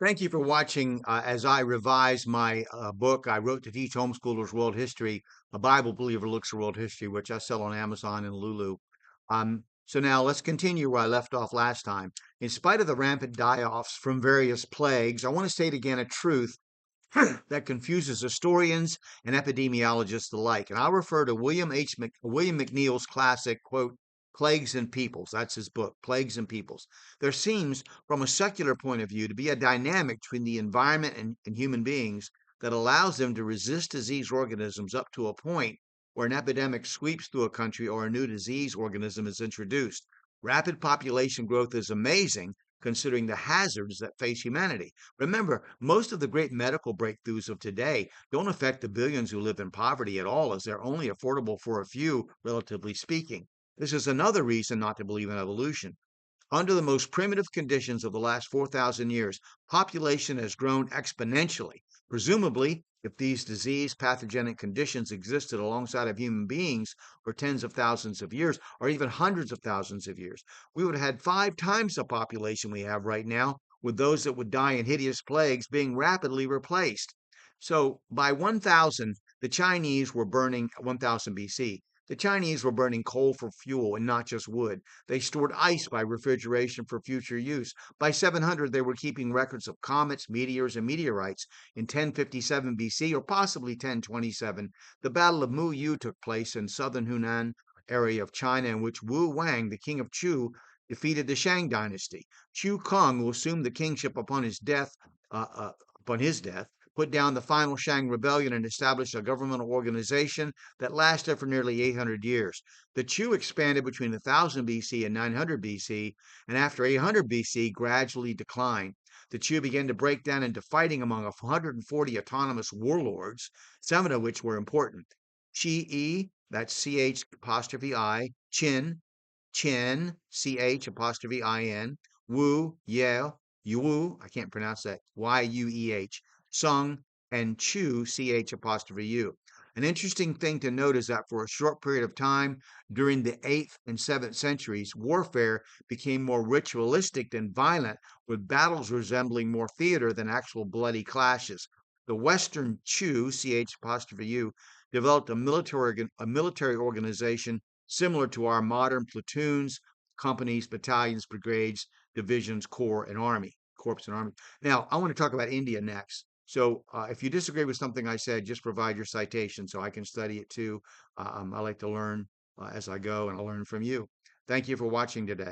Thank you for watching as I revise my book I wrote to teach homeschoolers world history. A Bible Believer Looks at World History, which I sell on Amazon and Lulu. So now let's continue where I left off last time. In spite of the rampant die-offs from various plagues, I want to state again a truth that confuses historians and epidemiologists alike. And I'll refer to William McNeill's classic quote, Plagues and Peoples. That's his book, Plagues and Peoples. There seems, from a secular point of view, to be a dynamic between the environment and human beings that allows them to resist disease organisms up to a point where an epidemic sweeps through a country or a new disease organism is introduced. Rapid population growth is amazing considering the hazards that face humanity. Remember, most of the great medical breakthroughs of today don't affect the billions who live in poverty at all, as they're only affordable for a few, relatively speaking. This is another reason not to believe in evolution. Under the most primitive conditions of the last 4,000 years, population has grown exponentially. Presumably, if these disease pathogenic conditions existed alongside of human beings for tens of thousands of years, or even hundreds of thousands of years, we would have had 5 times the population we have right now, with those that would die in hideous plagues being rapidly replaced. So by 1000, the Chinese were burning 1000 BC. The Chinese were burning coal for fuel and not just wood. They stored ice by refrigeration for future use. By 700, they were keeping records of comets, meteors, and meteorites. In 1057 BC, or possibly 1027, the Battle of Mu took place in southern Hunan area of China, in which Wu Wang, the king of Chu, defeated the Shang dynasty. Chu Kong, who assumed the kingship uh, uh, upon his death, put down the final Shang rebellion and established a governmental organization that lasted for nearly 800 years. The Chu expanded between 1000 BC and 900 BC, and after 800 BC gradually declined. The Chu began to break down into fighting among 140 autonomous warlords, 7 of which were important. Qi Yi, that's CH apostrophe I, Qin, Chen, CH apostrophe IN, Wu, Ye, Yu, I can't pronounce that, Yueh, Sung, and Chu, CH apostrophe U. An interesting thing to note is that for a short period of time during the 8th and 7th centuries, warfare became more ritualistic than violent, with battles resembling more theater than actual bloody clashes. The Western Chu, CH apostrophe U, developed a military organization similar to our modern platoons, companies, battalions, brigades, divisions, corps, and army, corps and army. Now, I want to talk about India next. So, if you disagree with something I said, just provide your citation so I can study it too. I like to learn as I go, and I'll learn from you. Thank you for watching today.